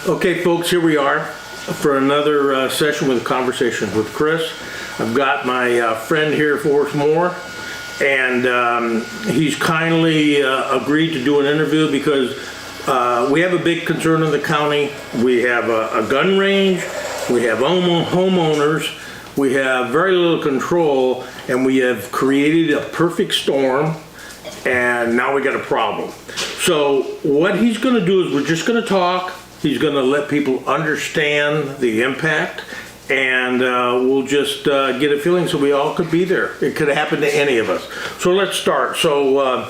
Okay, folks, here we are for another session with Conversations with Chris. I've got my friend here, Forest Moore, and he's kindly agreed to do an interview because we have a big concern in the county. We have a gun range, we have homeowners, we have very little control, and we have created a perfect storm, and now we got a problem. So what he's going to do is we're just going to talk. He's going to let people understand the impact, and we'll just get a feeling so we all could be there. It could happen to any of us. So let's start. So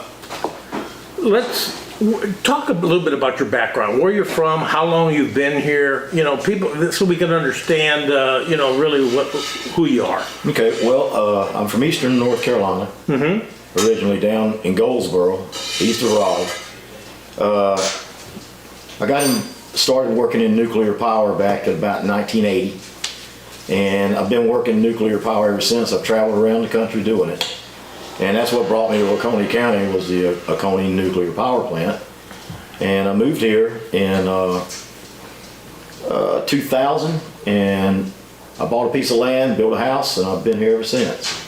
let's talk a little bit about your background, where you're from, how long you've been here, people, so we can understand, really who you are. Okay, well, I'm from Eastern North Carolina, originally down in Goldsboro, east of Raleigh. I got started working in nuclear power back in about 1980, and I've been working nuclear power ever since. I've traveled around the country doing it, and that's what brought me to Oconee County, was the Oconee nuclear power plant. And I moved here in 2000, and I bought a piece of land, built a house, and I've been here ever since.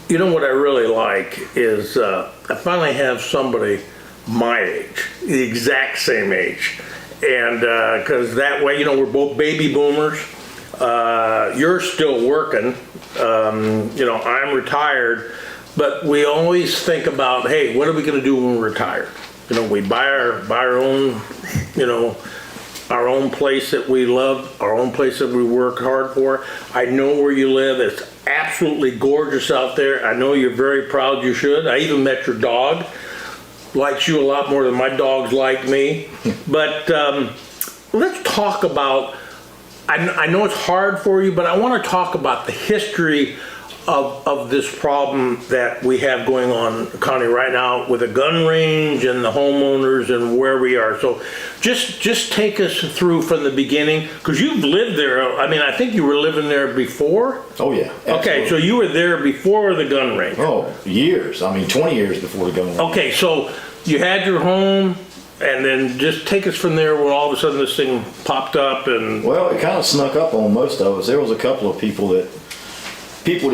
You know what I really like is I finally have somebody my age, the exact same age. And because that way, we're both baby boomers. You're still working. I'm retired. But we always think about, hey, what are we going to do when we're retired? We buy our own, our own place that we love, our own place that we work hard for. I know where you live. It's absolutely gorgeous out there. I know you're very proud you should. I even met your dog. Likes you a lot more than my dogs like me. But let's talk about, I know it's hard for you, but I want to talk about the history of this problem that we have going on in the county right now with the gun range and the homeowners and where we are. So just take us through from the beginning, because you've lived there. I think you were living there before? Oh yeah, absolutely. Okay, so you were there before the gun range. Oh, years. 20 years before the gun range. Okay, so you had your home, and then just take us from there when all of a sudden this thing popped up. And well, it kind of snuck up on most of us. There was a couple of people that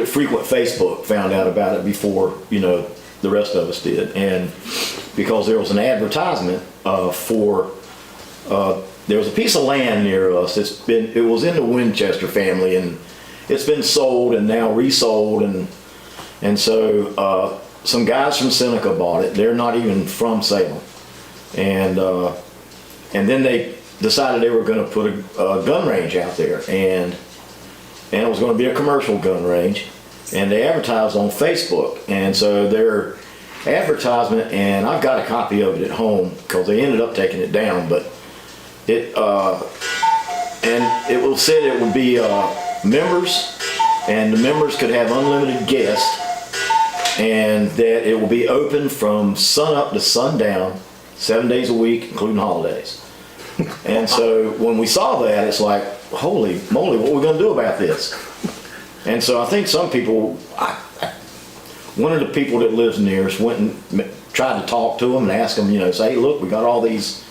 frequent Facebook found out about it before the rest of us did, and because there was an advertisement for there was a piece of land near us. It was in the Winchester family, and it's been sold and now resold, and so some guys from Seneca bought it. They're not even from Salem, and then they decided they were going to put a gun range out there, and it was going to be a commercial gun range, and they advertised on Facebook. And so their advertisement, and I've got a copy of it at home because they ended up taking it down, but it said it would be members, and the members could have unlimited guests, and that it will be open from sun up to sundown 7 days a week, including holidays. And so when we saw that, it's like, holy moly, what are we going to do about this? And so I think some people, one of the people that lives near us went and tried to talk to them and ask them, say, hey, look, we got all these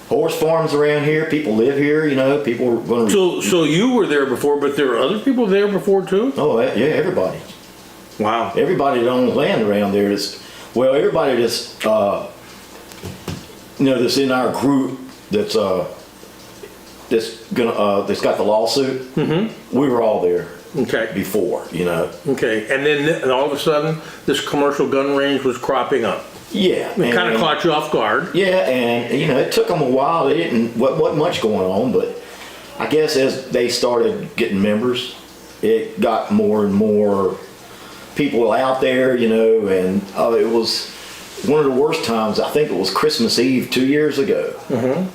horse farms around here. People live here, people are going to... So you were there before, but there were other people there before too? Oh, yeah, everybody. Wow. Everybody that owns land around there is, well, everybody that's, that's in our group that's got the lawsuit. We were all there. Okay. Before, Okay, and then all of a sudden, this commercial gun range was cropping up. Yeah. It kind of caught you off guard. Yeah, and it took them a while. They wasn't much going on, but I guess as they started getting members, it got more and more people out there, and it was one of the worst times. I think it was Christmas Eve 2 years ago.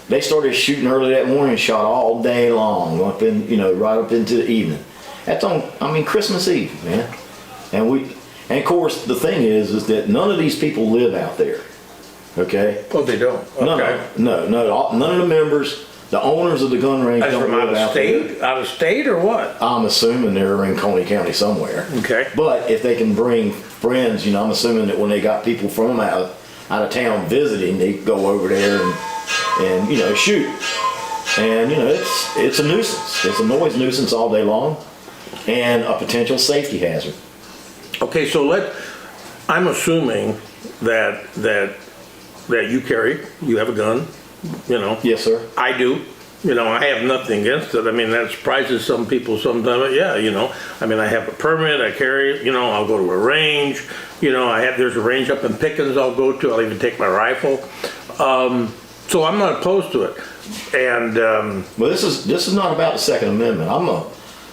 They started shooting early that morning and shot all day long, up in, right up into the evening. That's on, Christmas Eve, man. And of course, the thing is that none of these people live out there. Okay? Oh, they don't? Okay. No, none of the members, the owners of the gun range don't live out there. Out of state or what? I'm assuming they're in Oconee County somewhere. Okay. But if they can bring friends, I'm assuming that when they got people from out of town visiting, they go over there and shoot. And, you know, it's a nuisance. It's a noise nuisance all day long and a potential safety hazard. Okay, so I'm assuming that you have a gun, you know? Yes, sir. I do. You know, I have nothing against it. I mean, that surprises some people sometimes. But yeah, you know, I mean, I have a permit, I carry it, you know, I'll go to a range. You know, there's a range up in Pickens I'll go to. I'll even take my rifle. So I'm not opposed to it. And well, this is not about the Second Amendment. I'm a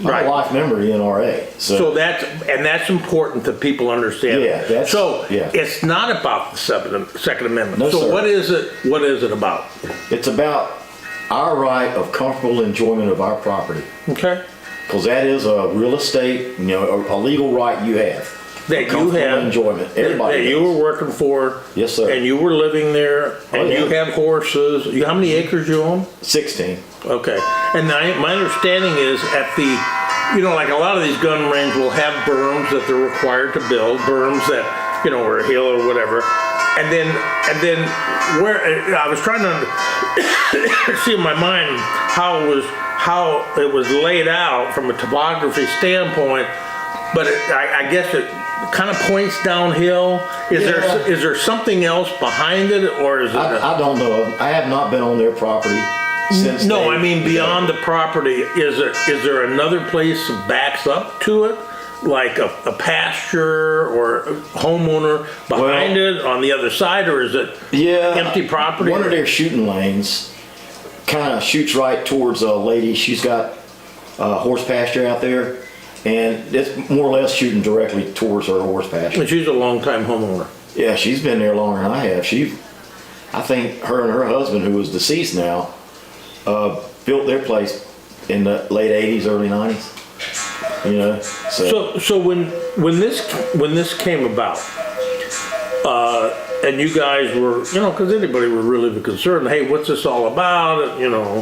Right. life member of the NRA. so that's important that people understand. Yeah, it's not about the Second Amendment. No, so sir. what is it about? It's about our right of comfortable enjoyment of our property. Okay. Because that is a real estate, you know, a legal right you have. That you Comfortable have enjoyment. Everybody that you does. were working for. Yes, sir. And you were living there, and yeah. you have horses. How many acres you own? 16. Okay. And my understanding is you know, like a lot of these gun ranges will have berms that they're required to build, berms that, you know, or a hill or whatever. And then where I was trying to see in my mind how it was laid out from a topography standpoint, but I guess it kind of points downhill. Is there something else behind it, or is it? I don't know. I have not been on their property since. No, I mean beyond the property. Is there another place that backs up to it, like a pasture or a homeowner behind it on the other side, or is it empty property? One of their shooting lanes kind of shoots right towards a lady. She's got horse pasture out there, and it's more or less shooting directly towards her horse pasture. And she's a long-time homeowner. Yeah, she's been there longer than I have. I think her and her husband, who is deceased now, built their place in the late 80s, early 90s. You know, so when this came about, and you guys were, you know, because anybody would really be concerned. Hey, what's this all about? You know,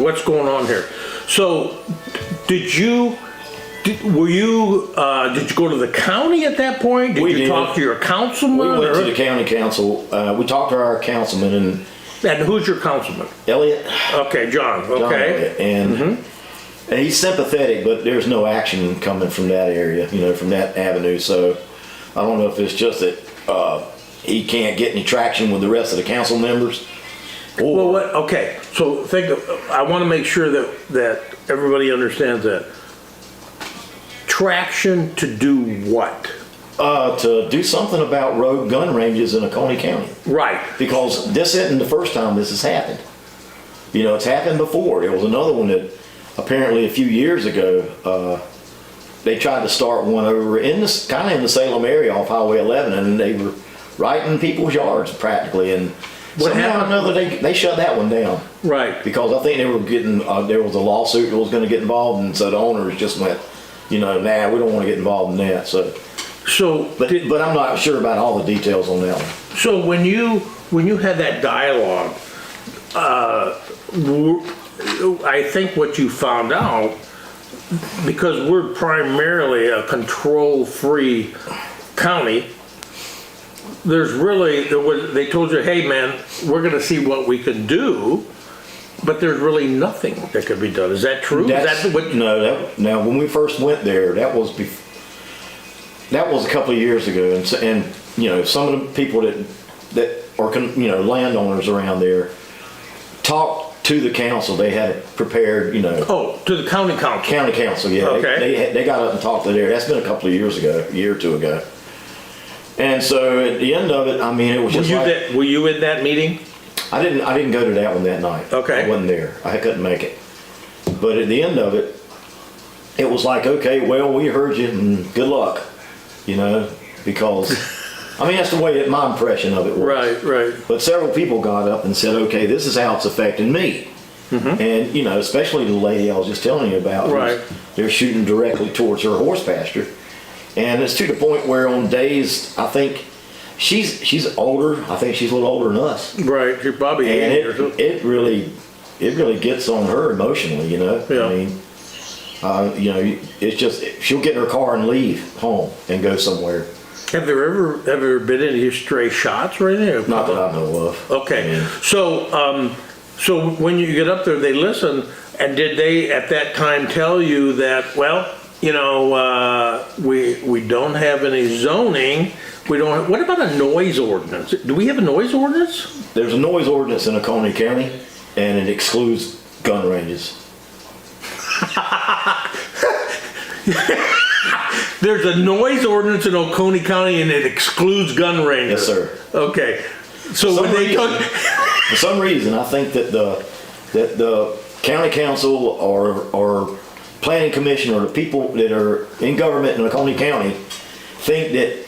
what's going on here? So, did you go to the county at that point? Did you talk to your councilman? We went to the county council. We talked to our councilman and who's your councilman? Elliot. Okay, John. Okay. And he's sympathetic, but there's no action coming from that area, you know, from that avenue. So I don't know if it's just that he can't get any traction with the rest of the council members. Well, okay. So I want to make sure that everybody understands that. Traction to do what? To do something about road gun ranges in Oconee County. Right. Because this isn't the first time this has happened. You know, it's happened before. There was another one that apparently a few years ago, they tried to start one over in the Salem area off Highway 11, and they were right in people's yards practically. And somehow or another, they shut that one down. Right. Because I think they were getting, there was a lawsuit that was going to get involved, and so the owners just went, you know, nah, we don't want to get involved in that. But I'm not sure about all the details on that one. So when you had that dialogue, I think what you found out, because we're primarily a control-free county, they told you, hey man, we're going to see what we can do, but there's really nothing that could be done. Is that true? Now when we first went there, that was a couple of years ago, and you know, some of the people that are, you know, landowners around there talked to the council. They had it prepared, you know. Oh, to the county council. County council, yeah. Okay. They got up and talked to there. That's been a couple of years ago, a year or two ago. And so at the end of it, I mean, it was just were you in that meeting? I didn't go to that one that night. Okay. I wasn't there. I couldn't make it. But at the end of it, it was like, okay, well, we heard you and good luck, you know, because, I mean, that's the way my impression of it was. Right. But several people got up and said, okay, this is how it's affecting me. Mm-hmm. And, you know, especially the lady I was just telling you about. Right. They're shooting directly towards her horse pasture. And it's to the point where on days, I think, she's older. I think she's a little older than us. Right, you're probably 80 or something. It really gets on her emotionally, you know. Yeah. I mean, you know, it's just she'll get in her car and leave home and go somewhere. Have there ever been any stray shots or anything? Not that I know of. Okay, Yeah. so So when you get up there, they listen, and did they at that time tell you that, well, you know, we don't have any zoning, we don't, what about a noise ordinance? Do we have a noise ordinance? There's a noise ordinance in Oconee County, and it excludes gun ranges. There's a noise ordinance in Oconee County and it excludes gun ranges? Yes, sir. Okay. So when they took... For some reason, I think that the county council or planning commission or the people that are in government in Oconee County think that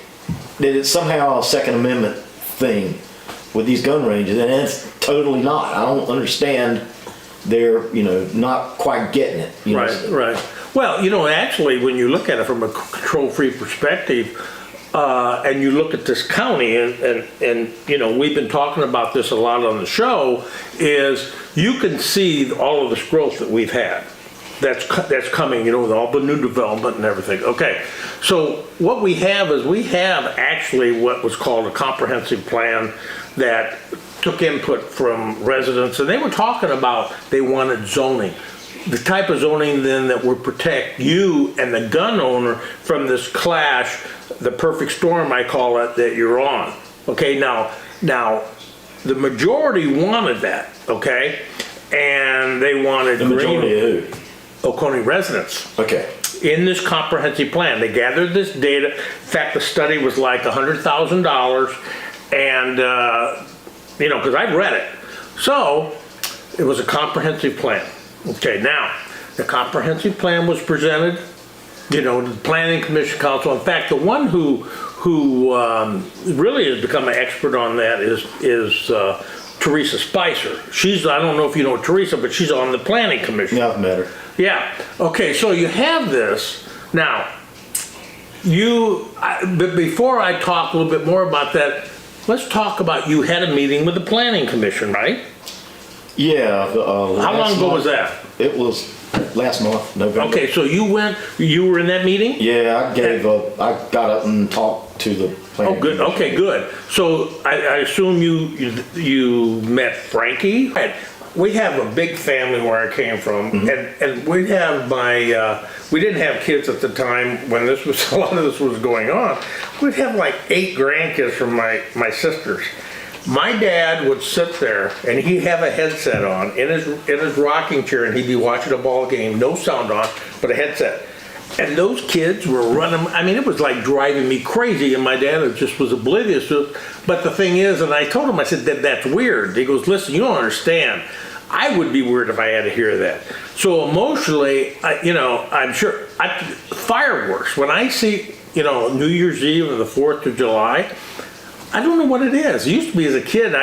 it's somehow a Second Amendment thing with these gun ranges, and it's totally not. I don't understand. They're, not quite getting it. Right. Well, actually, when you look at it from a control-free perspective, and you look at this county, and we've been talking about this a lot on the show, is you can see all of this growth that we've had. That's coming, with all the new development and everything. Okay, so what we have is actually what was called a comprehensive plan that took input from residents, and they were talking about they wanted zoning. The type of zoning then that would protect you and the gun owner from this clash, the perfect storm I call it, that you're on. Okay, now the majority wanted that, okay? And they wanted the majority of who? Oconee residents. Okay. In this comprehensive plan, they gathered this data. In fact, the study was like $100,000, and because I read it. So it was a comprehensive plan. Okay, now the comprehensive plan was presented, to the Planning Commission Council. In fact, the one who really has become an expert on that is Teresa Spicer. I don't know if you know Teresa, but she's on the Planning Commission. Yeah, I've met her. Yeah. Okay, so you have this. Now, but before I talk a little bit more about that, let's talk about, you had a meeting with the Planning Commission, right? Yeah. How long ago was that? It was last month, November. Okay, so you were in that meeting? Yeah, I got up and talked to the planning. Oh, good. Okay, good. So I assume you met Frankie? We have a big family where I came from, and we didn't have kids at the time when a lot of this was going on. We'd have like 8 grandkids from my sisters. My dad would sit there and he'd have a headset on in his rocking chair, and he'd be watching a ball game, no sound on, but a headset. And those kids were running, it was like driving me crazy, and my dad just was oblivious to it. But the thing is, and I told him, I said, that's weird. He goes, listen, you don't understand. I would be weird if I had to hear that. So emotionally, I'm sure, fireworks, when I see, New Year's Eve or the 4th of July, I don't know what it is. It used to be as a kid,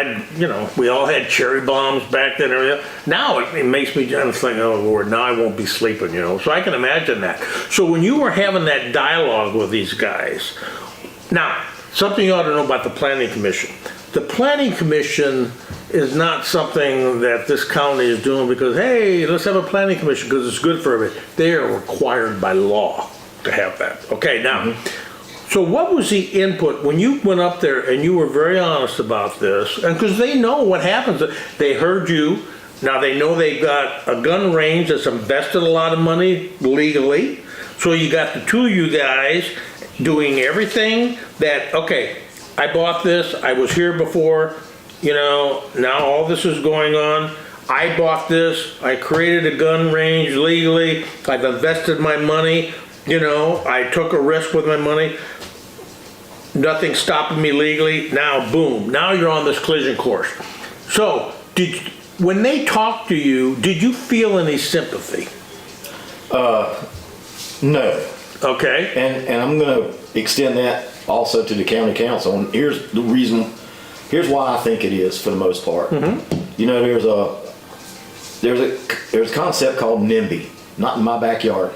we all had cherry bombs back then and everything. Now it makes me just think, oh Lord, now I won't be sleeping, So I can imagine that. So when you were having that dialogue with these guys, now, something you ought to know about the Planning Commission. The Planning Commission is not something that this county is doing because, hey, let's have a Planning Commission because it's good for everybody. They are required by law to have that. Okay, now, so what was the input when you went up there and you were very honest about this? And because they know what happens. They heard you. Now they know they've got a gun range that's invested a lot of money legally. So you got the two of you guys doing everything that, okay, I bought this, I was here before, now all this is going on. I bought this, I created a gun range legally, I've invested my money, I took a risk with my money. Nothing's stopping me legally. Now, boom, now you're on this collision course. So, when they talked to you, did you feel any sympathy? No. Okay. And I'm going to extend that also to the county council. And here's why I think it is for the most part. There's a concept called NIMBY, not in my backyard.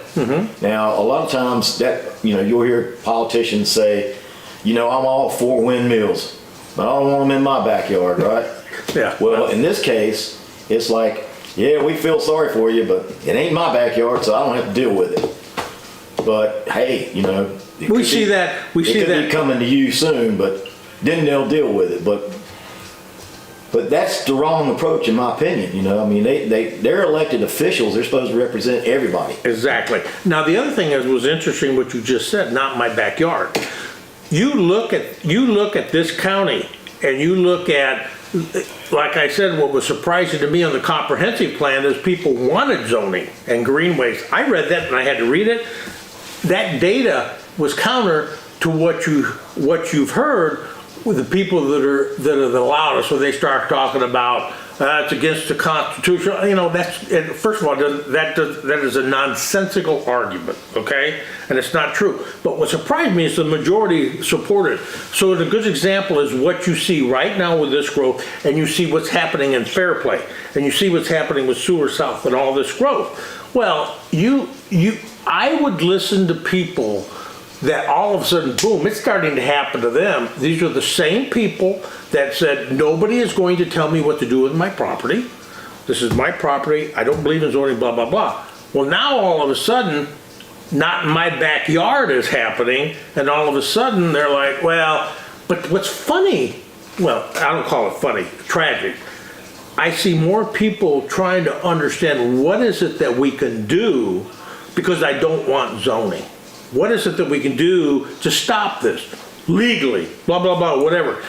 Now, a lot of times that, you'll hear politicians say, I'm all for windmills, but I don't want them in my backyard, right? Yeah. Well, in this case, it's like, yeah, we feel sorry for you, but it ain't my backyard, so I don't have to deal with it. But hey, we see that be coming to you soon, but then they'll deal with it. But But that's the wrong approach, in my opinion. You know, I mean, they're elected officials. They're supposed to represent everybody. Exactly. Now, the other thing was interesting what you just said, not my backyard. You look at this county and you look at, like I said, what was surprising to me on the comprehensive plan is people wanted zoning and greenways. I read that and I had to read it. That data was counter to what you've heard with the people that are the loudest, when they start talking about it's against the Constitution. You know, first of all, that is a nonsensical argument, okay? And it's not true. But what surprised me is the majority supported. So the good example is what you see right now with this growth, and you see what's happening in Fairplay, and you see what's happening with Sewer South and all this growth. Well, I would listen to people that all of a sudden, boom, it's starting to happen to them. These are the same people that said, nobody is going to tell me what to do with my property. This is my property. I don't believe in zoning, blah, blah, blah. Well, now all of a sudden, not in my backyard is happening. And all of a sudden they're like, well, but what's funny, well, I don't call it funny, tragic. I see more people trying to understand what is it that we can do because I don't want zoning. What is it that we can do to stop this legally, blah, blah, blah, whatever.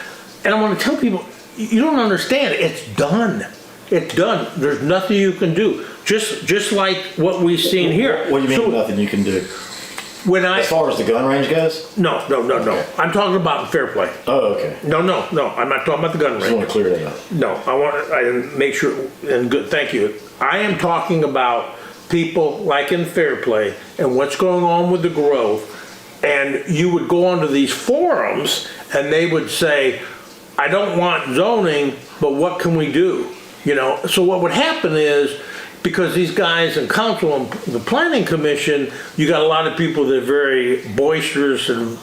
And I want to tell people, you don't understand, it's done. It's done. There's nothing you can do. Just like what we've seen here. What do you mean nothing you can do? As far as the gun range goes? No. Okay. I'm talking about Fairplay. Oh, okay. No, I'm not talking about the gun range. I just want to clear that up. No, I make sure, and good, thank you. I am talking about people like in Fairplay and what's going on with the growth. And you would go onto these forums and they would say, I don't want zoning, but what can we do? You know, so what would happen is, because these guys in council and the planning commission, you got a lot of people that are very boisterous and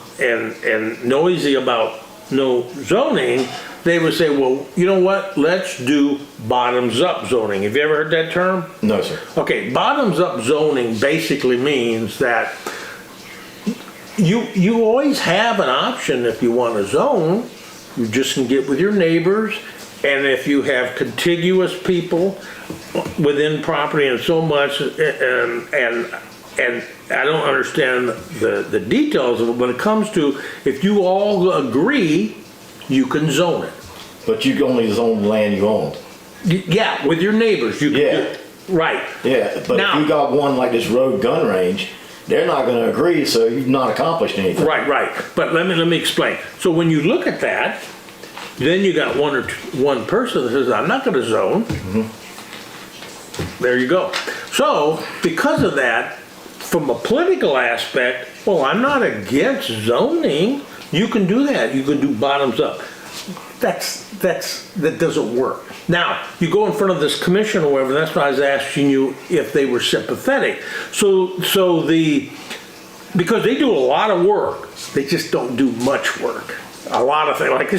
noisy about no zoning. They would say, well, you know what? Let's do bottoms up zoning. Have you ever heard that term? No, sir. Okay, bottoms up zoning basically means that you always have an option if you want to zone. You just can get with your neighbors, and if you have contiguous people within property and so much, and I don't understand the details of it when it comes to, if you all agree, you can zone it. But you can only zone the land you own. Yeah, with your neighbors, you can do it. Right. Yeah, but now, if you got one like this road gun range, they're not going to agree, so you've not accomplished anything. Right. But let me explain. So when you look at that, then you got one person that says, I'm not going to zone. Mm-hmm. There you go. So because of that, from a political aspect, well, I'm not against zoning. You can do that. You can do bottoms up. That doesn't work. Now, you go in front of this commission or whatever, that's why I was asking you if they were sympathetic. Because they do a lot of work, they just don't do much work. A lot of things, like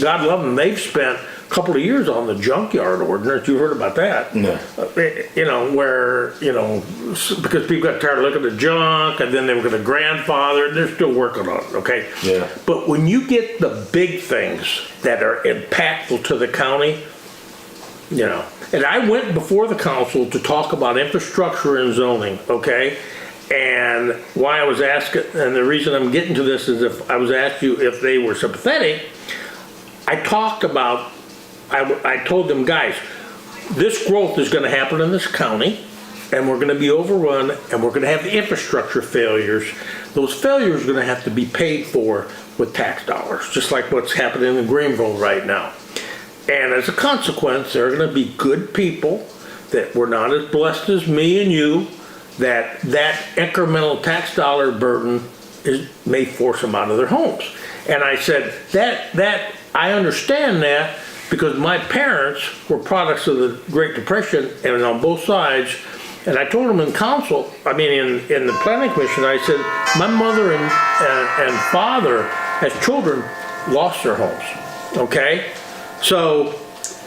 God love them, they've spent a couple of years on the junkyard ordinance. You heard about that? No. Because people got tired of looking at junk, and then they were going to grandfather, and they're still working on it, okay? Yeah. But when you get the big things that are impactful to the county, and I went before the council to talk about infrastructure and zoning, okay? And why I was asking, and the reason I'm getting to this is if I was asked you if they were sympathetic, I told them, guys, this growth is going to happen in this county, and we're going to be overrun, and we're going to have the infrastructure failures. Those failures are going to have to be paid for with tax dollars, just like what's happening in Greenville right now. And as a consequence, there are going to be good people that were not as blessed as me and you, that incremental tax dollar burden may force them out of their homes. And I said, that I understand that, because my parents were products of the Great Depression, and on both sides. And I told them in council, in the planning commission, I said, my mother and father, as children, lost their homes. Okay, so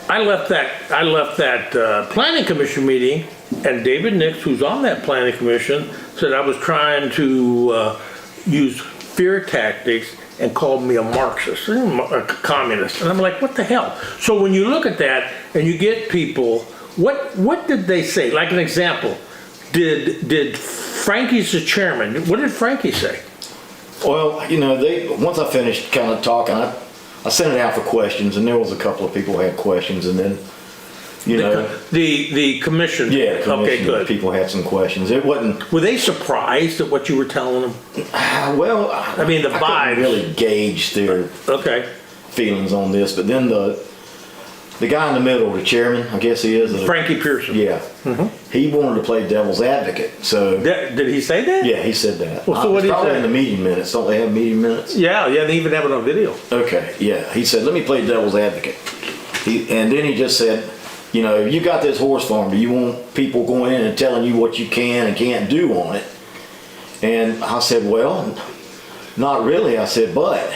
I left that planning commission meeting, and David Nix, who's on that planning commission, said I was trying to use fear tactics and called me a Marxist, a communist. And I'm like, what the hell? So when you look at that and you get people, what did they say? Like an example, did Frankie's the chairman, what did Frankie say? Well, you know, once I finished kind of talking, I sent it out for questions, and there was a couple of people who had questions, and then, the commission. Yeah, the commission, okay, good. people had some questions. It wasn't. Were they surprised at what you were telling them? Well, I mean, the I couldn't really gauge their feelings on this, but then the guy in the middle, the chairman, I guess he is. Frankie Pearson. Yeah. He wanted to play devil's advocate. So did he say that? Yeah, he said that. Well, so what did he probably say? In the meeting minutes. Don't they have meeting minutes? Yeah, they even have it on video. Okay, yeah. He said, let me play devil's advocate. And then he just said, you know, you got this horse farm. Do you want people going in and telling you what you can and can't do on it? And I said, well, not really. I said, but.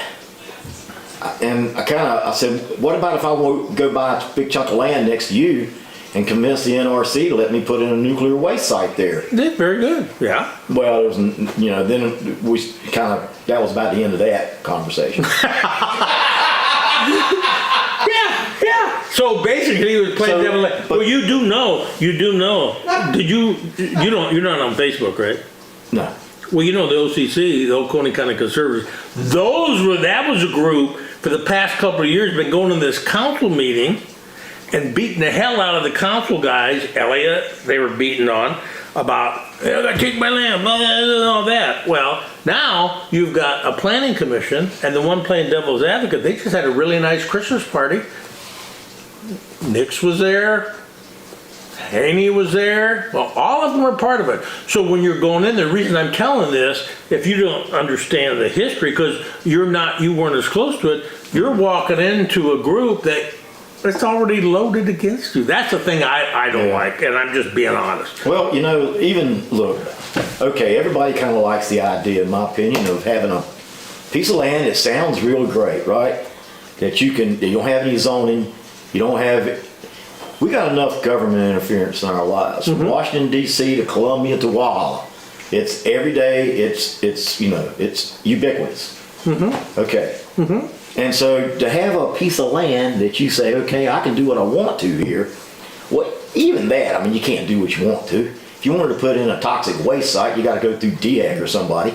And I said, what about if I go buy a big chunk of land next to you and convince the NRC to let me put in a nuclear waste site there? Yeah, very good. Yeah. Well, there was, then we that was about the end of that conversation. Yeah. So basically, he was playing devil. Well, you do know. Did you're not on Facebook, right? No. Well, you know the OCC, the Oconee County Conservatives. That was a group for the past couple of years been going to this council meeting and beating the hell out of the council guys. Elliott, they were beating on about I got to take my land, and all that. Well, now you've got a planning commission and the one playing devil's advocate. They just had a really nice Christmas party. Nix was there. Haney was there. Well, all of them were part of it. So when you're going in, the reason I'm telling this, if you don't understand the history, because you weren't as close to it, you're walking into a group that's already loaded against you. That's the thing I don't like, and I'm just being honest. Well, look, okay, everybody kind of likes the idea, in my opinion, of having a piece of land that sounds real great, right? That you don't have any zoning, we got enough government interference in our lives. From Washington, D.C. to Columbia to Walhalla. It's every day, it's ubiquitous. Okay. And so to have a piece of land that you say, okay, I can do what I want to here, even that, I mean, you can't do what you want to. If you wanted to put in a toxic waste site, you got to go through DEAC or somebody.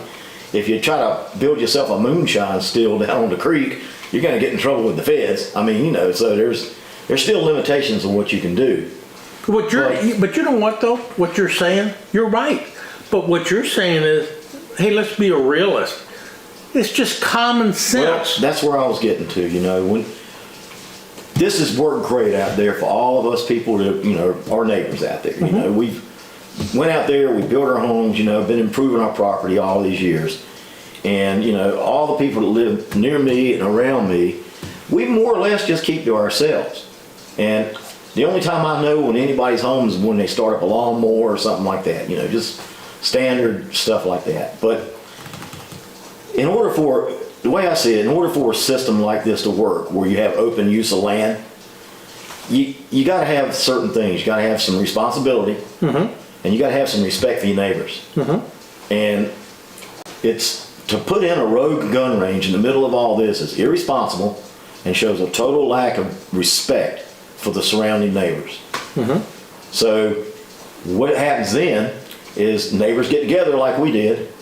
If you try to build yourself a moonshine still down on the creek, you're going to get in trouble with the feds. I mean, so there's still limitations on what you can do. But you know what though? What you're saying, you're right. But what you're saying is, hey, let's be a realist. It's just common sense. Well, that's where I was getting to. When this has worked great out there for all of us people that our neighbors out there. We've went out there, we built our homes. Been improving our property all these years, and all the people that live near me and around me, we more or less just keep to ourselves. And the only time I know when anybody's home is when they start up a lawnmower or something like that, just standard stuff like that. But the way I see it, in order for a system like this to work, where you have open use of land, you got to have certain things. You got to have some responsibility, and you got to have some respect for your neighbors. And it's to put in a rogue gun range in the middle of all this is irresponsible and shows a total lack of respect for the surrounding neighbors. So what happens then is neighbors get together like we did.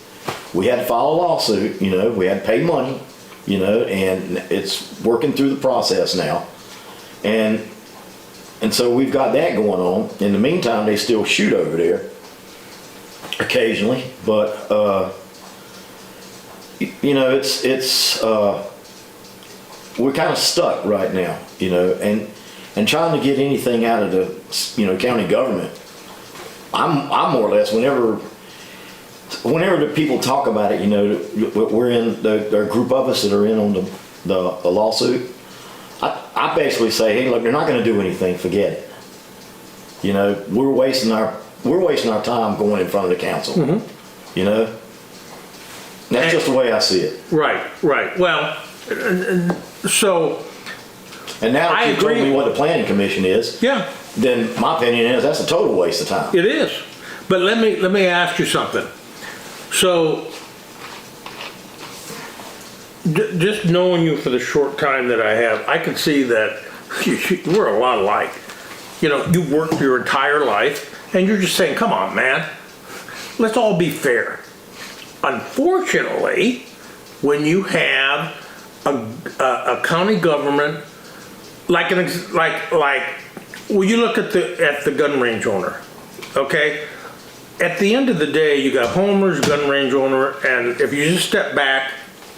We had to file a lawsuit, we had to pay money, and it's working through the process now. And so we've got that going on. In the meantime, they still shoot over there occasionally, but we're kind of stuck right now, and trying to get anything out of the county government. I'm more or less whenever the people talk about it, we're in the group of us that are in on the lawsuit. I basically say, hey, look, they're not going to do anything. Forget it. We're wasting our time going in front of the council. That's just the way I see it. Right. Well, so. And now that you told me what the planning commission is, then my opinion is that's a total waste of time. It is. But let me ask you something. So just knowing you for the short time that I have, I can see that we're a lot alike. You know, you worked your entire life, and you're just saying, come on, man, let's all be fair. Unfortunately, when you have a county government, like well, you look at the gun range owner, okay? At the end of the day, you got homeowners, gun range owner, and if you just step back,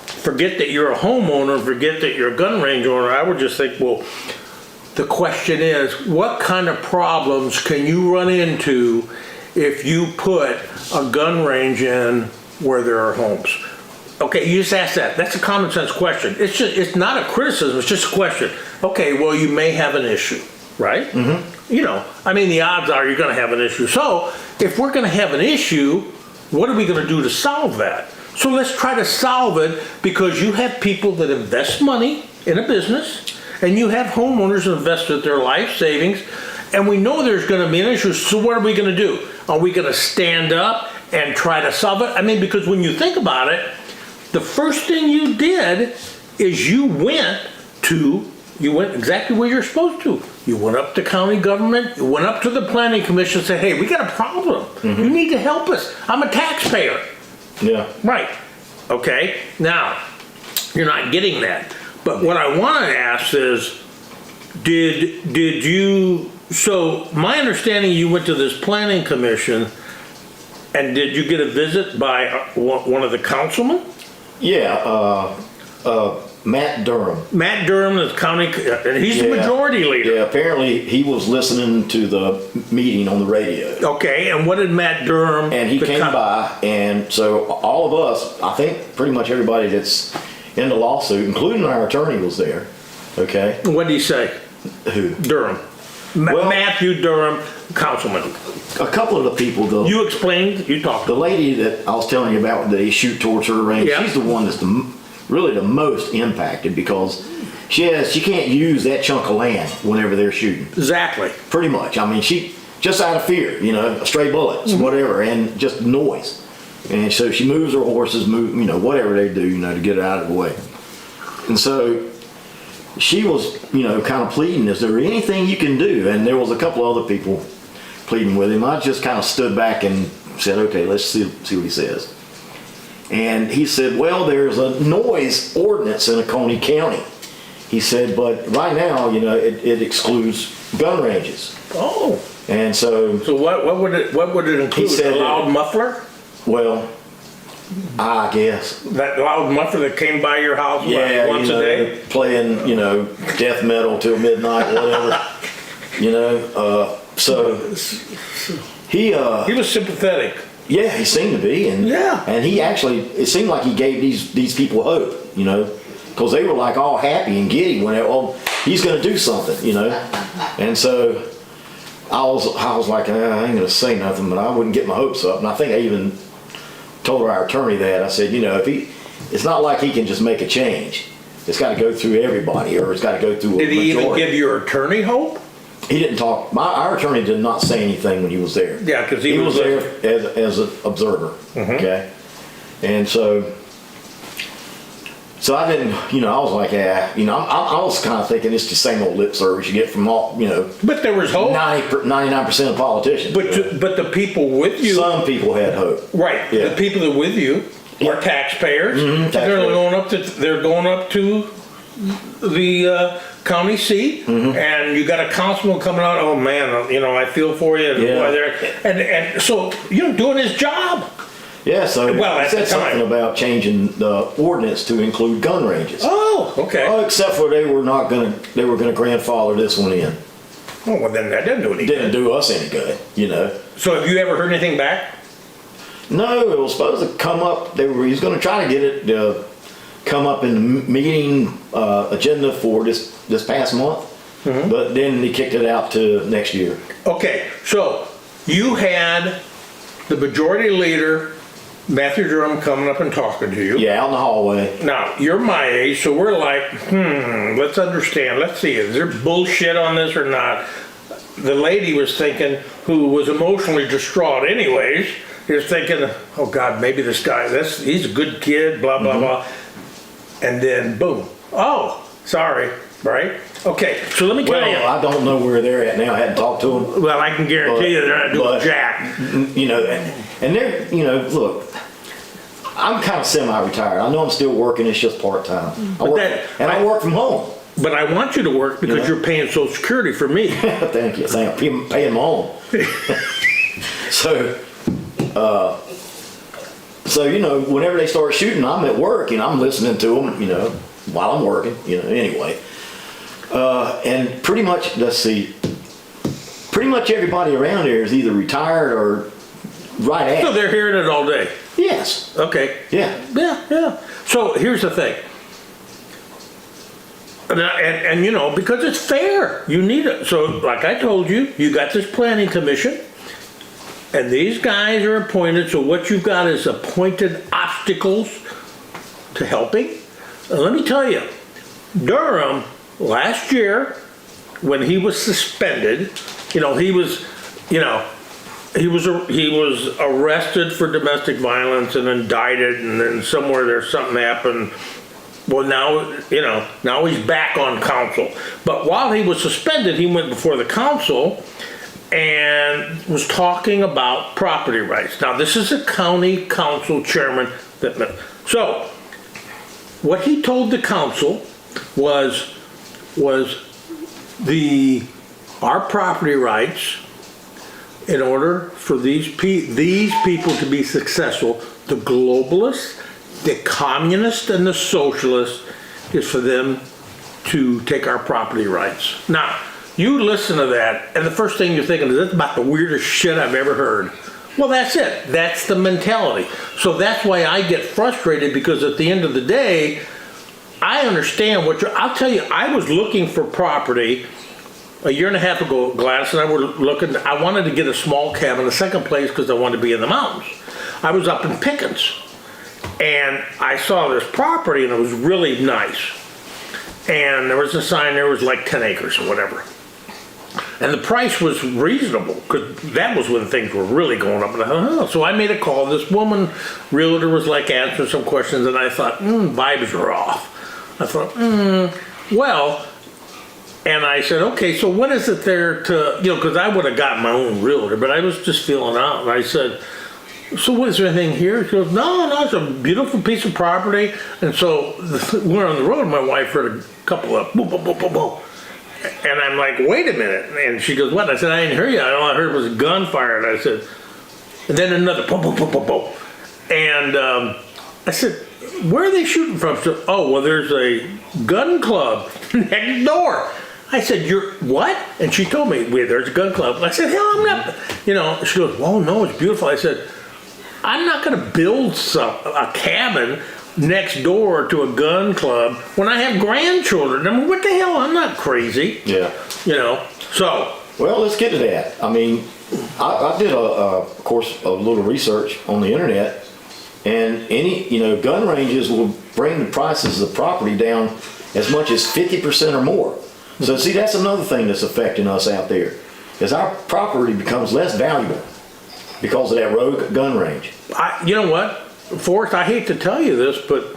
forget that you're a homeowner, forget that you're a gun range owner, I would just think, well, the question is, what kind of problems can you run into if you put a gun range in where there are homes? Okay, you just ask that. That's a common sense question. It's not a criticism, it's just a question. Okay, well, you may have an issue, right? Mm-hmm. You know, I mean, the odds are you're gonna have an issue. So, if we're gonna have an issue, what are we gonna do to solve that? So let's try to solve it, because you have people that invest money in a business, and you have homeowners who invested their life savings, and we know there's gonna be an issue, so what are we gonna do? Are we gonna stand up and try to solve it? I mean, because when you think about it, the first thing you did is you went exactly where you're supposed to. You went up to county government, you went up to the planning commission and said, hey, we got a problem. Mm-hmm. You need to help us. I'm a taxpayer. Yeah. Right. Okay. Now, you're not getting that. But what I want to ask is, did you, so my understanding, you went to this planning commission, and did you get a visit by one of the councilmen? Yeah, Matt Durham. Matt Durham is county, and he's the majority leader. Yeah, apparently he was listening to the meeting on the radio. Okay, and what did Matt Durham? And he came by, and so all of us, I think pretty much everybody that's in the lawsuit, including our attorney, was there. Okay. What did he say? Who? Durham. Well, Matthew Durham, councilman. A couple of the people, though. You explained, you talked. The lady that I was telling you about that they shoot towards her range, she's the one that's really the most impacted, because she can't use that chunk of land whenever they're shooting. Exactly. Pretty much. I mean, she just out of fear, you know, stray bullets, whatever, and just noise. And so she moves her horses, whatever they do, to get it out of the way. And so she was, kind of pleading, is there anything you can do? And there was a couple other people pleading with him. I just kind of stood back and said, okay, let's see what he says. And he said, well, there's a noise ordinance in Oconee County. He said, but right now, it excludes gun ranges. Oh. And so what would it include? He said, a loud muffler? Well, I guess. That loud muffler that came by your house once a day? Playing, death metal till midnight, whatever. So he was sympathetic. Yeah, he seemed to be, and he actually, it seemed like he gave these people hope, because they were like all happy and giddy when he's going to do something, and so I was like, I ain't going to say nothing, but I wouldn't get my hopes up. And I think I even told our attorney that. I said, it's not like he can just make a change. It's got to go through everybody, or it's got to go through a majority. Did he even give your attorney hope? He didn't talk. Our attorney did not say anything when he was there. Yeah, because he was there as an observer. Mm-hmm. Okay, and so I didn't. I was like, I was kind of thinking it's the same old lip service you get from all. But there was hope. 99% of politicians. But the people with you. Some people had hope. Right. Yeah. The people that with you are taxpayers. Mm-hmm, taxpayers. They're going up to the county seat, and you got a councilman coming out. Oh man, I feel for you. And so doing his job. Yeah. So I said something about changing the ordinance to include gun ranges. Oh, okay. Except for they were going to grandfather this one in. Oh, well then that didn't do anything. Didn't do us any good, So have you ever heard anything back? No, it was supposed to come up. He was going to try to get it to come up in the meeting agenda for this past month, but then he kicked it out to next year. Okay, so you had the majority leader, Matthew Durham, coming up and talking to you. Yeah, out in the hallway. Now, you're my age, so we're like, let's understand. Let's see, is there bullshit on this or not? The lady was thinking, who was emotionally distraught anyways, is thinking, oh God, maybe this guy, he's a good kid, blah, blah, blah. and then boom. Oh, sorry, right? Okay, so let me tell you. Well, I don't know where they're at now. I hadn't talked to them. Well, I can guarantee you they're not doing jack. You know, and they're, you know, look, I'm kind of semi-retired. I know I'm still working. It's just part-time. I work from home. But I want you to work because you're paying Social Security for me. Thank you. I'm paying my own. So, you know, whenever they start shooting, I'm at work and I'm listening to them, you know, while I'm working, you know, anyway. And pretty much, let's see, pretty much everybody around here is either retired or right at. So they're hearing it all day? Yes. Okay. Yeah. Yeah. So here's the thing. And you know, because it's fair, you need it. So like I told you, you got this planning commission and these guys are appointed. So what you've got is appointed obstacles to helping. And let me tell you, Durham last year, when he was suspended, you know, he was arrested for domestic violence and indicted, and then somewhere there's something happened. Well, now he's back on council. But while he was suspended, he went before the council and was talking about property rights. Now, this is a county council chairman. So, what he told the council was our property rights, in order for these people to be successful, the globalists, the communists, and the socialists, is for them to take our property rights. Now, you listen to that, and the first thing you're thinking is, that's about the weirdest shit I've ever heard. Well, that's it. That's the mentality. So that's why I get frustrated, because at the end of the day, I understand I'll tell you, I was looking for property a year and a half ago. Gladys and I were looking. I wanted to get a small cabin, the second place, because I wanted to be in the mountains. I was up in Pickens, and I saw this property, and it was really nice. And there was a sign there, was like 10 acres or whatever. And the price was reasonable, because that was when things were really going up. And I thought, oh. So I made a call. This woman, realtor, was like answering some questions, and I thought, vibes are off. I thought, well, and I said, okay, so what is it there to, because I would have got my own realtor, but I was just feeling out. And I said, so what, is there anything here? She goes, no, it's a beautiful piece of property. And so we're on the road, my wife heard a couple of boom, boom, boom, boom, boom. And I'm like, wait a minute. And she goes, what? I said, I didn't hear you. All I heard was a gunfire. And I said, and then another boom, boom, boom, boom, boom. And I said, where are they shooting from? She said, oh, well, there's a gun club next door. I said, you're what? And she told me, there's a gun club. I said, hell, I'm not, she goes, oh, no, it's beautiful. I said, I'm not going to build a cabin next door to a gun club when I have grandchildren. I mean, what the hell? I'm not crazy. Yeah. So. Well, let's get to that. I mean, I did of course, a little research on the internet, and any, gun ranges will bring the prices of the property down as much as 50% or more. So see, that's another thing that's affecting us out there, is our property becomes less valuable because of that rogue gun range. You know what, Forrest, I hate to tell you this, but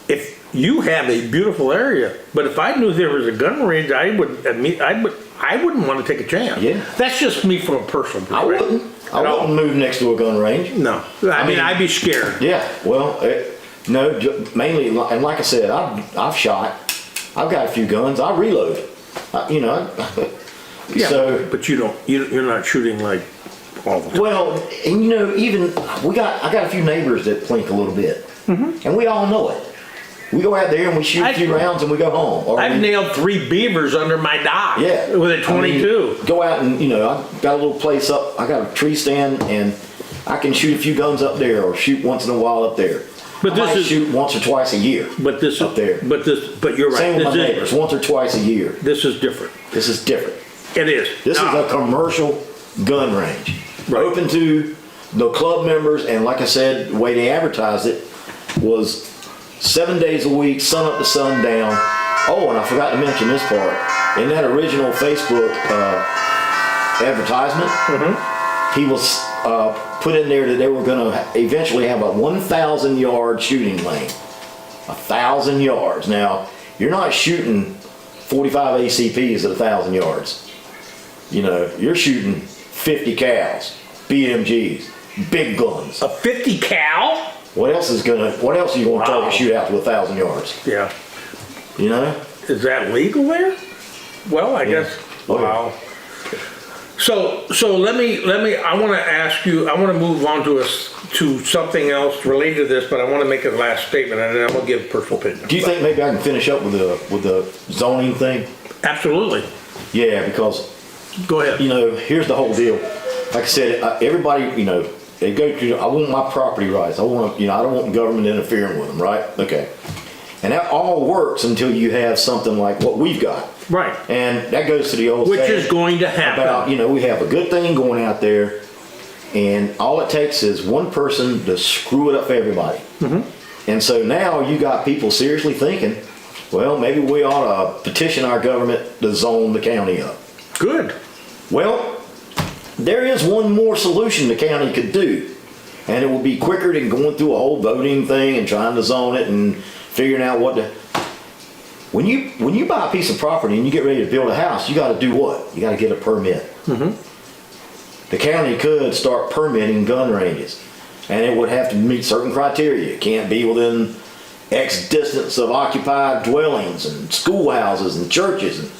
if you have a beautiful area, but if I knew there was a gun range, I wouldn't want to take a chance. Yeah. That's just me from a personal perspective. I wouldn't move next to a gun range. No. I mean, I'd be scared. Yeah, well, no, mainly, and like I said, I've shot. I've got a few guns. I reload. Yeah, so, but you're not shooting like all the time. Well, and even I got a few neighbors that plink a little bit, and we all know it. We go out there and we shoot a few rounds and we go home. I've nailed 3 beavers under my dock. Yeah, with a 22. Go out and I've got a little place up. I got a tree stand and I can shoot a few guns up there, or shoot once in a while up there. But I might shoot once or twice a year. But this up there. But you're right. Same with my neighbors, once or twice a year. This is different. This is different. It is. This is a commercial gun range, open to the club members, and like I said, the way they advertised it was 7 days a week, sun up to sundown. Oh, and I forgot to mention this part. In that original Facebook advertisement, he was put in there that they were going to eventually have a 1,000-yard shooting lane. 1,000 yards. Now, you're not shooting 45 ACPs at 1,000 yards. You know, you're shooting 50 cals, BMGs, big guns. A 50 cal? What else are you going to try to shoot out to 1,000 yards? Yeah. You know? Is that legal there? Well, I guess. Wow. So let me, I want to ask you, I want to move on to something else related to this, but I want to make a last statement and then I'm going to give a personal opinion. Do you think maybe I can finish up with the zoning thing? Absolutely. Yeah, because, Go ahead. you know, here's the whole deal. Like I said, everybody, you know, they go to, I want my property rights. I want to, you know, I don't want government interfering with them, right? Okay. And that all works until you have something like what we've got. Right. And that goes to the old Which saying is going to happen. about, you know, we have a good thing going out there, and all it takes is one person to screw it up for everybody. Mm-hmm. And so now you got people seriously thinking, well, maybe we ought to petition our government to zone the county up. Good. Well, there is one more solution the county could do, and it will be quicker than going through a whole voting thing and trying to zone it and figuring out what to. When you buy a piece of property and you get ready to build a house, you got to do what? You got to get a permit. Mm-hmm. The county could start permitting gun ranges, and it would have to meet certain criteria. It can't be within X distance of occupied dwellings and schoolhouses and churches. And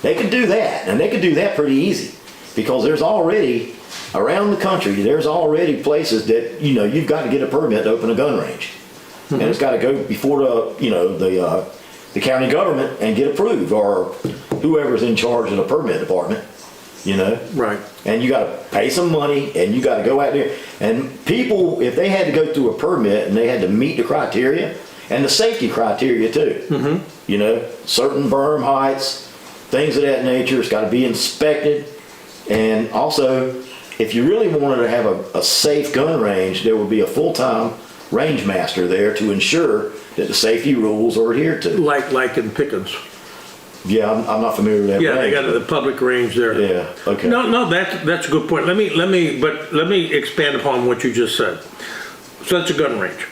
they could do that, and they could do that pretty easy, because there's already, around the country, there's already places that, you know, you've got to get a permit to open a gun range. Mm-hmm. And it's got to go before the county government and get approved, or whoever's in charge of the permit department, you know? Right. And you got to pay some money, and you got to go out there. And people, if they had to go through a permit and they had to meet the criteria, and the safety criteria too, mm-hmm. you know, certain berm heights, things of that nature, it's got to be inspected. And also, if you really wanted to have a safe gun range, there would be a full-time range master there to ensure that the safety rules are adhered to. Like in Pickens. Yeah, I'm not familiar with that. Yeah, range, they got the public range there. Yeah, okay. No, that's a good point. Let me expand upon what you just said. So that's a gun range.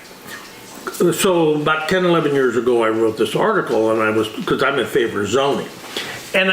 So about 10, 11 years ago, I wrote this article, and because I'm in favor of zoning, and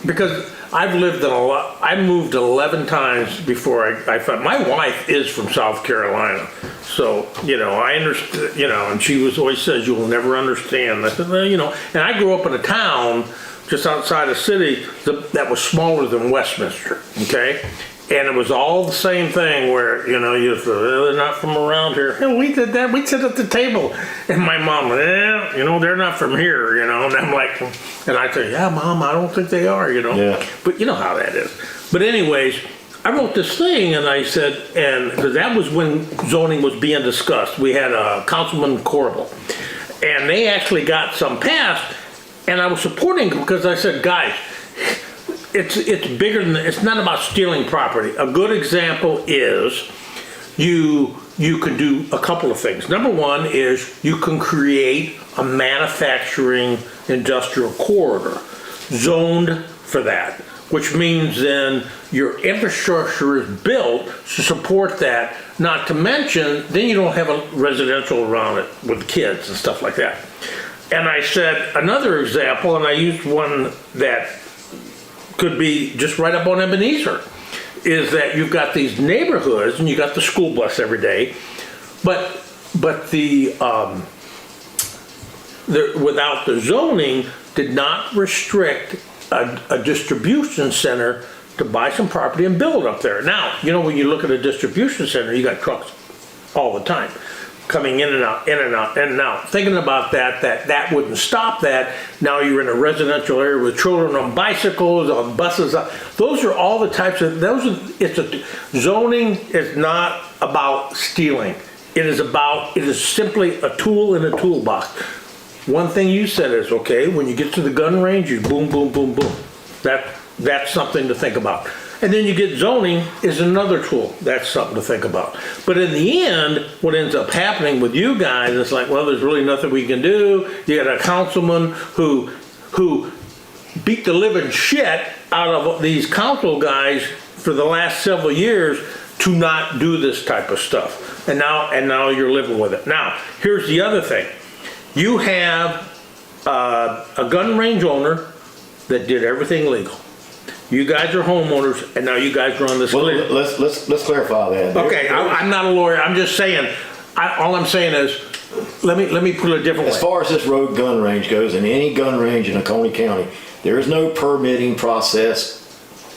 because I've lived in I moved 11 times before I found, my wife is from South Carolina. So, you know, I understand, you know, and she always says, you'll never understand. I said, well, you know, and I grew up in a town just outside a city that was smaller than Westminster, okay? And it was all the same thing where, you know, they're not from around here. And we did that. We'd sit at the table. And my mom, you know, they're not from here, you know. And I'm like, and I say, yeah, Mom, I don't think they are, you know. Yeah. But you know how that is. But anyways, I wrote this thing and I said, and because that was when zoning was being discussed. We had Councilman Corbel. And they actually got some passed. And I was supporting them because I said, guys, it's bigger than, it's not about stealing property. A good example is you can do a couple of things. Number one is you can create a manufacturing industrial corridor zoned for that, which means then your infrastructure is built to support that. Not to mention, then you don't have a residential around it with kids and stuff like that. And I said another example, and I used one that could be just right up on Ebenezer, is that you've got these neighborhoods and you got the school bus every day, but the without the zoning did not restrict a distribution center to buy some property and build up there. Now, you know, when you look at a distribution center, you got trucks all the time coming in and out, in and out, in and out. Thinking about that wouldn't stop that. Now you're in a residential area with children on bicycles, on buses. Those are all the types of, zoning is not about stealing. It is simply a tool in a toolbox. One thing you said is, okay, when you get to the gun range, you boom, boom, boom, boom. That's something to think about. And then you get zoning is another tool. That's something to think about. But in the end, what ends up happening with you guys, it's like, well, there's really nothing we can do. You got a councilman who beat the living shit out of these council guys for the last several years to not do this type of stuff. And now you're living with it. Now, here's the other thing. You have a gun range owner that did everything legal. You guys are homeowners, and now you guys are on this. Well, let's clarify that. Okay, I'm not a lawyer. I'm just saying. All I'm saying is, let me put it a different way. As far as this road gun range goes, in any gun range in Oconee County, there is no permitting process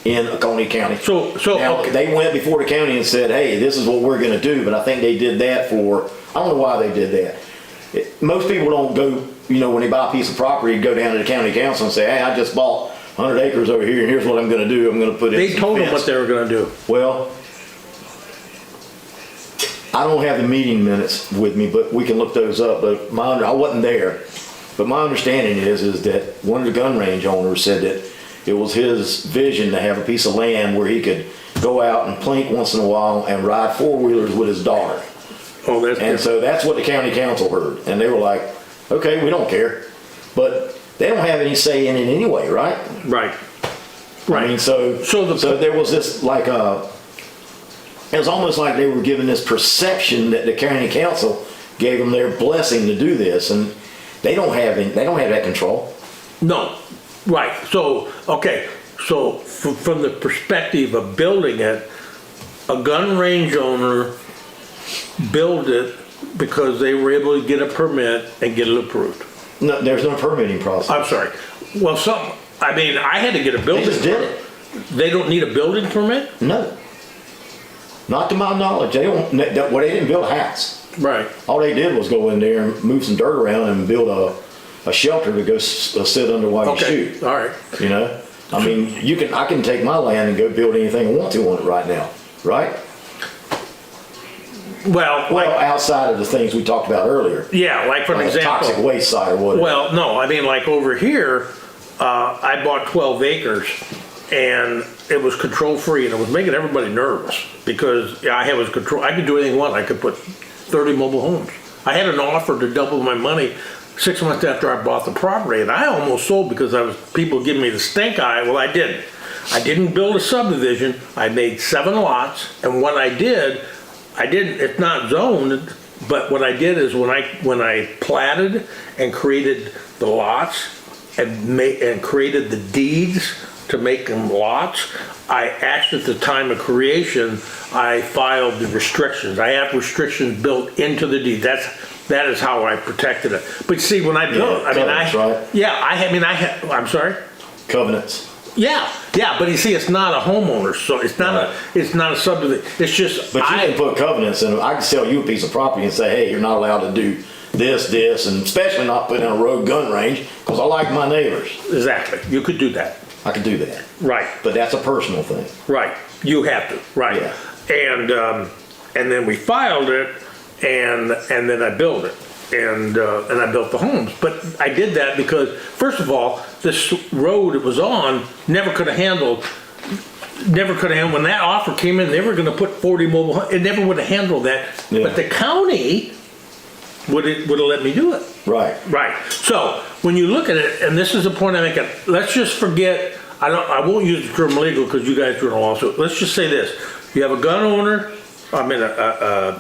in Oconee County. So now, okay. They went before the county and said, "Hey, this is what we're going to do." But I think they did that for, I don't know why they did that. Most people don't go, when they buy a piece of property, go down to the county council and say, "Hey, I just bought 100 acres over here, and here's what I'm going to do. I'm going to put in." They told them what they were going to do. Well, I don't have the meeting minutes with me, but we can look those up. But I wasn't there. But my understanding is that one of the gun range owners said that it was his vision to have a piece of land where he could go out and plink once in a while and ride four-wheelers with his daughter. Oh, that's and so that's what the county council heard. And they were like, okay, we don't care. But they don't have any say in it anyway, right? Right. I mean, so there was this it was almost like they were given this perception that the county council gave them their blessing to do this, and they don't have that control. No, right. So okay. So from the perspective of building it, a gun range owner built it because they were able to get a permit and get it approved. No, there's no permitting process. I'm sorry. Well, I had to get a building They just did it. They don't need a building permit? No. Not to my knowledge. They didn't build a house. Right. All they did was go in there and move some dirt around and build a shelter to go sit under while you shoot. All right. I mean, I can take my land and go build anything I want to on it right now, right? Well, outside of the things we talked about earlier. Yeah, like for example. Toxic waste side or whatever. Well, no, I mean like over here, I bought 12 acres and it was control free and it was making everybody nervous because I was control. I could do anything I want. I could put 30 mobile homes. I had an offer to double my money 6 months after I bought the property, and I almost sold because people giving me the stink eye. Well, I didn't. I didn't build a subdivision. I made 7 lots, and what I did, it's not zoned, but what I did is when I platted and created the lots and created the deeds to make them lots, I actually, at the time of creation, I filed the restrictions. I have restrictions built into the deed. That is how I protected it. But see, when I built, I'm sorry? Covenants. Yeah, but you see, it's not a homeowner, so it's not a subdivision. It's just. But you can put covenants in. I can sell you a piece of property and say, hey, you're not allowed to do this, and especially not put in a road gun range because I like my neighbors. Exactly, you could do that. I could do that. Right. But that's a personal thing. Right, you have to. Right. Yeah. And then we filed it, and then I built it. And I built the homes. But I did that because, first of all, this road it was on never could have handled, when that offer came in, they were going to put 40 mobile homes. It never would have handled that. Yeah. But the county would have let me do it. Right. Right. So when you look at it, and this is the point I'm making, let's just forget, I won't use the term legal because you guys are in a lawsuit. Let's just say this. You have a gun owner, a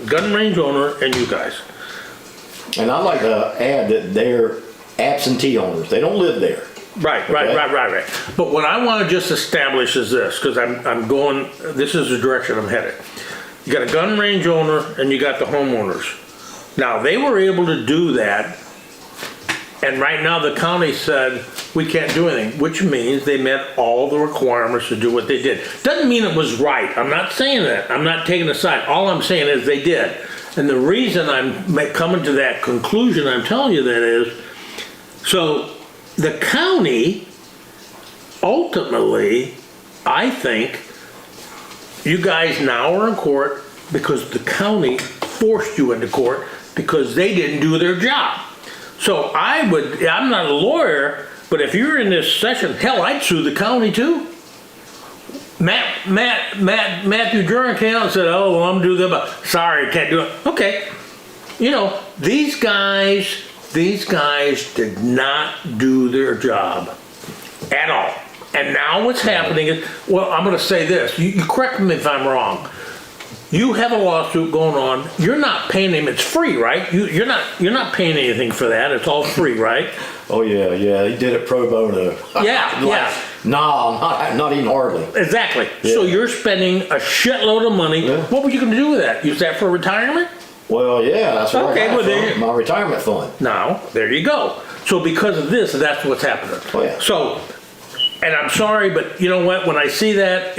gun range owner, and you guys. And I'd like to add that they're absentee owners. They don't live there. Right. But what I want to just establish is this, because this is the direction I'm headed. You got a gun range owner and you got the homeowners. Now, they were able to do that, and right now the county said, we can't do anything, which means they met all the requirements to do what they did. Doesn't mean it was right. I'm not saying that. I'm not taking a side. All I'm saying is they did. And the reason I'm coming to that conclusion, I'm telling you that is, so the county, ultimately, I think, you guys now are in court because the county forced you into court because they didn't do their job. So I'm not a lawyer, but if you're in this session, hell, I'd sue the county too. Matthew Duran came out and said, oh, well, I'm doing that, but sorry, I can't do it. Okay. These guys did not do their job at all. And now what's happening is, well, I'm going to say this. You correct me if I'm wrong. You have a lawsuit going on. You're not paying him. It's free, right? You're not paying anything for that. It's all free, right? Oh yeah, he did it pro bono. Yeah. No, not even hardly. Exactly. Yeah. So you're spending a shitload of money. Yeah. What were you going to do with that? Use that for retirement? Well, yeah, that's what Okay, I got well, from my retirement fund. Now, there you go. So because of this, that's what's happening. Oh, yeah. So, and I'm sorry, but you know what? When I see that,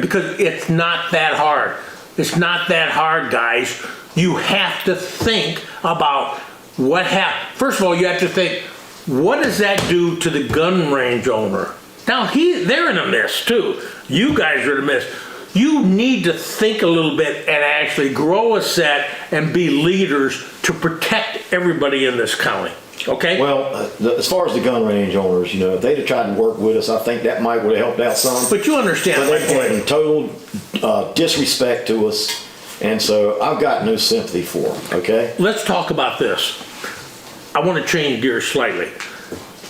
because it's not that hard. It's not that hard, guys. You have to think about what happened. First of all, you have to think, what does that do to the gun range owner? Now, they're in a mess too. You guys are in a mess. You need to think a little bit and actually grow a set and be leaders to protect everybody in this county. Okay? Well, as far as the gun range owners, if they'd have tried to work with us, I think that might would have helped out some. But you understand But my they've been point. total disrespect to us, and so I've got no sympathy for them. Okay. Let's talk about this. I want to change gears slightly.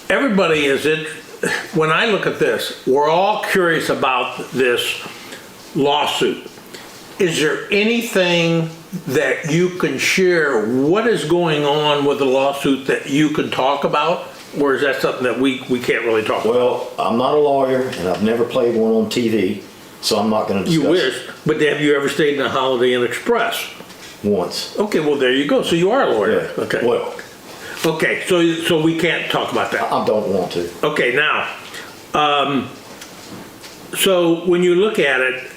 Everybody when I look at this, we're all curious about this lawsuit. Is there anything that you can share? What is going on with the lawsuit that you can talk about? Or is that something that we can't really talk about? Well, I'm not a lawyer, and I've never played one on TV, so I'm not going to discuss You wish, but have you ever stayed in a Holiday Inn Express? once. Okay, well, there you go. So you are a lawyer. Yeah. Okay. Well, Okay, so we can't talk about that. I don't want to. Okay, now, so when you look at it,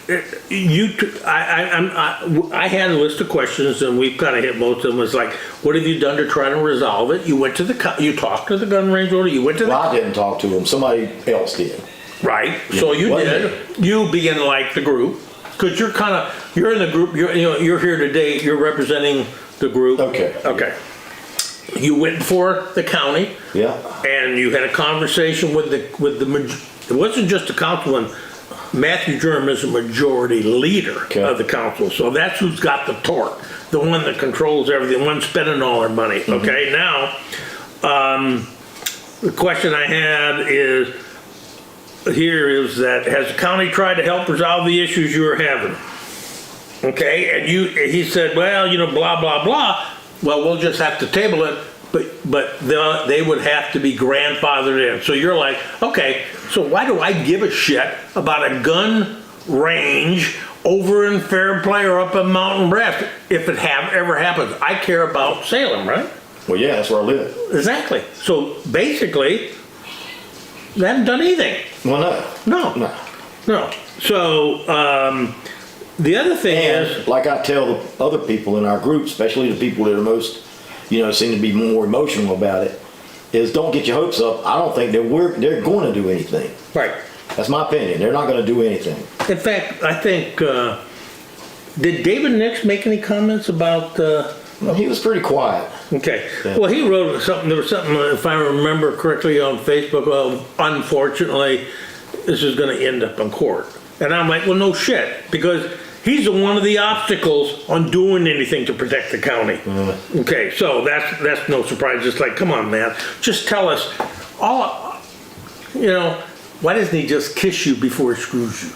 I had a list of questions, and we've kind of hit most of them. It's like, what have you done to try to resolve it? You went to you talked to the gun range owner. You went to Well, I didn't talk to them. Somebody else did. right. So you Wasn't did. You being like the group, because you're in the group. You're here today. You're representing the group. Okay. Okay. You went for the county. Yeah. And you had a conversation with it wasn't just the councilman. Matthew Germ is a majority leader of the council, so that's who's got the torque, the one that controls everything, the one spending all our money. Okay, now, the question I had is that has the county tried to help resolve the issues you are having? Okay, and he said, well, blah, blah, blah. Well, we'll just have to table it, but they would have to be grandfathered in. So you're like, okay, so why do I give a shit about a gun range over in Fairplay or up in Mountain Rest if it ever happens? I care about Salem, right? Well, yeah, that's where I live. Exactly. So basically, they haven't done anything. Well, No. So the other thing is, and like I tell the other people in our group, especially the people that are most, seem to be more emotional about it, is don't get your hopes up. I don't think they're going to do anything. right. That's my opinion. They're not going to do anything. In fact, I think, did David Nix make any comments about, He was pretty quiet. okay. Yeah. Well, he wrote something, there was something, if I remember correctly on Facebook, well, unfortunately, this is gonna end up in court. And I'm like, well, no shit, because he's one of the obstacles on doing anything to protect the county. Okay, so that's no surprise. It's like, come on, man, just tell us why doesn't he just kiss you before he screws you?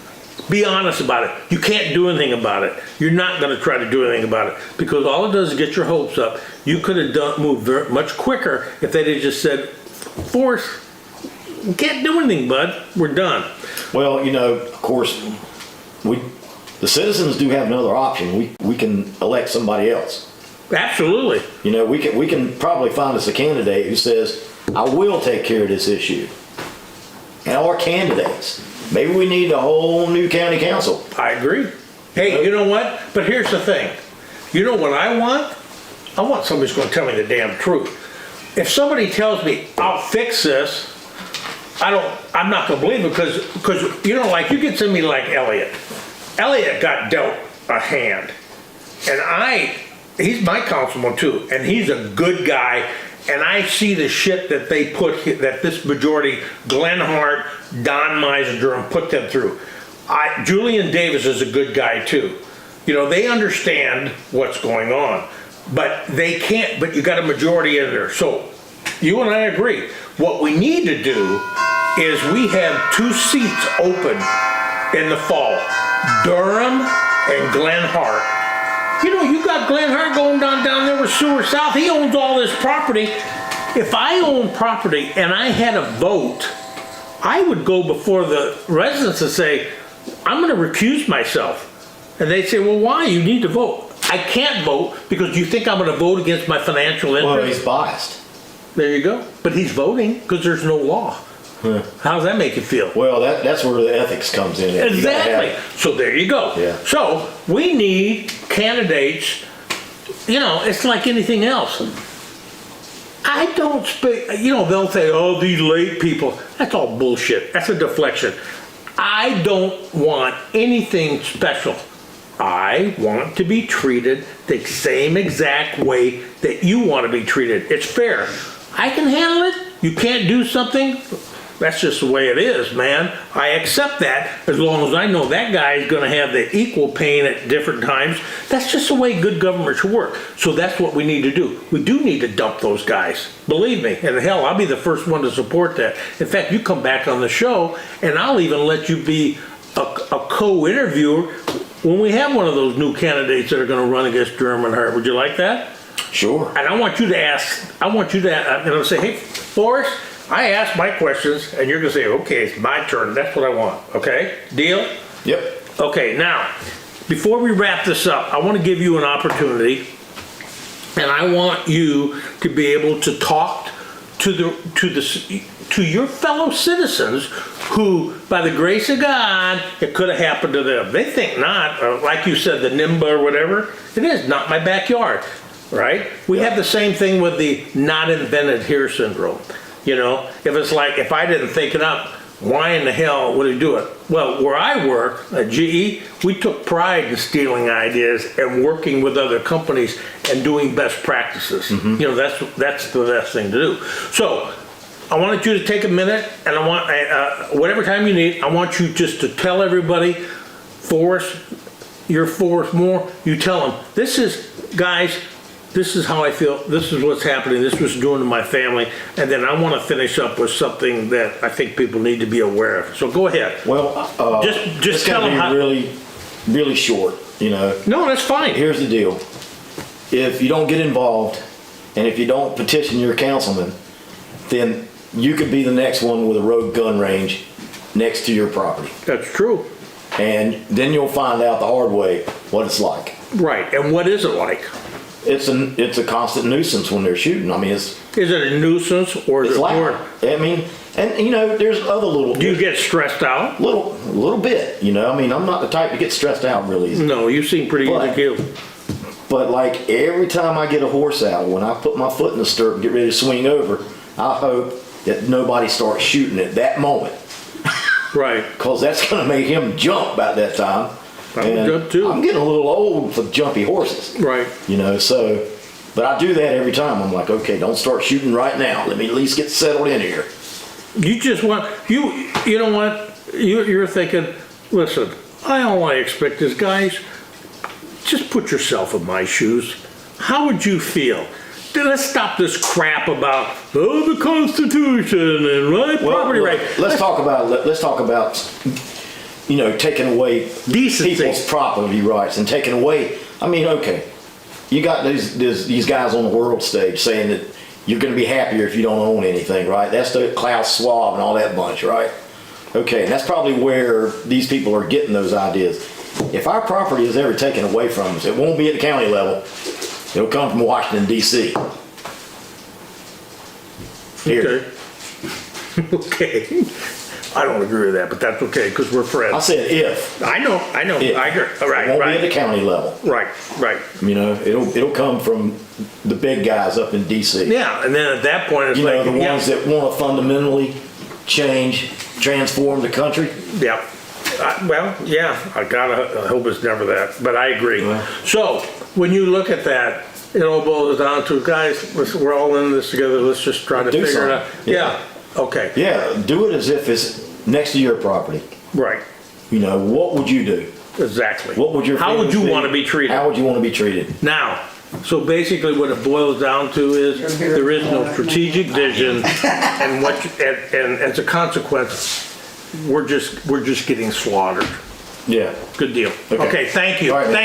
Be honest about it. You can't do anything about it. You're not going to try to do anything about it because all it does is get your hopes up. You could have moved much quicker if they'd have just said, Forrest, we can't do anything, bud. We're done. Well, of course, the citizens do have another option. We can elect somebody else. Absolutely. We can probably find us a candidate who says, I will take care of this issue. And our candidates. Maybe we need a whole new county council. I agree. Hey, you know what? But here's the thing. You know what I want? I want somebody who's going to tell me the damn truth. If somebody tells me, I'll fix this, I'm not going to believe it because like you can send me like Elliot. Elliot got dealt a hand. And he's my councilman too, and he's a good guy. And I see the shit that they that this majority, Glenn Hart, Don Meisner, put them through. Julian Davis is a good guy too. They understand what's going on, but they can't, but you got a majority in there. So you and I agree. What we need to do is we have 2 seats open in the fall, Durham and Glenn Hart. You know, you got Glenn Hart going down there with Sewer South. He owns all this property. If I owned property and I had a vote, I would go before the residents and say, I'm going to recuse myself. And they'd say, well, why? You need to vote. I can't vote because you think I'm going to vote against my financial interest. Well, he's biased. There you go. But he's voting because there's no law. Huh. How does that make you feel? Well, that's where the ethics comes in. Exactly. So there you go. Yeah. So we need candidates. You know, it's like anything else. I don't speak, you know, they'll say, oh, these late people. That's all bullshit. That's a deflection. I don't want anything special. I want to be treated the same exact way that you want to be treated. It's fair. I can handle it. You can't do something. That's just the way it is, man. I accept that as long as I know that guy is going to have the equal pain at different times. That's just the way good government should work. So that's what we need to do. We do need to dump those guys. Believe me. And hell, I'll be the first one to support that. In fact, you come back on the show and I'll even let you be a co-interviewer when we have one of those new candidates that are going to run against Durham and Hart. Would you like that? Sure. And I want you to ask, and I'll say, hey, Forrest, I ask my questions, and you're going to say, okay, it's my turn. That's what I want. Okay? Deal? Yep. Okay, now, before we wrap this up, I want to give you an opportunity, and I want you to be able to talk to your fellow citizens who, by the grace of God, it could have happened to them. They think not. Like you said, the NIMBA or whatever, it is not my backyard, right? We have the same thing with the not invented here syndrome. You know, if it's like, if I didn't think it up, why in the hell would he do it? Well, where I work at GE, we took pride in stealing ideas and working with other companies and doing best practices. You know, that's the best thing to do. So I wanted you to take a minute, and I want, whatever time you need, I want you just to tell everybody, Forrest, you're Forrest Moore, you tell them, this is, guys, this is how I feel, this is what's happening, this was doing to my family, and then I want to finish up with something that I think people need to be aware of. So go ahead. Well, just tell them how. Really, really short, you know. No, that's fine. Here's the deal. If you don't get involved, and if you don't petition your councilman, then you could be the next one with a rogue gun range next to your property. That's true. And then you'll find out the hard way what it's like. Right, and what is it like? It's a constant nuisance when they're shooting. I mean, Is it a nuisance or is it's it loud. more? I mean, and you know, there's other little. Do you get stressed out? Little bit, you know. I mean, I'm not the type to get stressed out real easy. No, you seem pretty easy to kill. But like every time I get a horse out, when I put my foot in the stirrup and get ready to swing over, I hope that nobody starts shooting at that moment. Right. Because that's going to make him jump about that time. I would jump too. I'm getting a little old for jumpy horses. Right. You know, so, but I do that every time. I'm like, okay, don't start shooting right now. Let me at least get settled in here. You just want, you know what? You're thinking, listen, all I expect is, guys, just put yourself in my shoes. How would you feel? Let's stop this crap about, oh, the Constitution and property right. Let's talk about, you know, taking away Decency. people's property rights and taking away. I mean, okay, you got these guys on the world stage saying that you're going to be happier if you don't own anything, right? That's the Klaus Schwab and all that bunch, right? Okay, and that's probably where these people are getting those ideas. If our property is ever taken away from us, it won't be at the county level. It'll come from Washington, D.C. Here. Okay. Okay. I don't agree with that, but that's okay, because we're friends. I said if. I know. If. I agree. All right, It won't right. be at the county level. Right. You know, it'll come from the big guys up in D.C. Yeah, and then at that point, it's You like, know, the ones that want to fundamentally transform the country. Yeah. Well, yeah, I hope it's never that, but I agree. Yeah. So, when you look at that, it all boils down to, guys, we're all in this together, let's just try to Do figure it out. something. Yeah, okay, Yeah, do it as if it's next to your property. right, You know, what would you do? exactly. What would your How would you feelings want to be treated? How would you want to be treated? Now, so basically what it boils down to is, there is no strategic vision, and as a consequence, we're just getting slaughtered. Yeah. Good deal. Okay. Okay, thank you. All right, man. Thank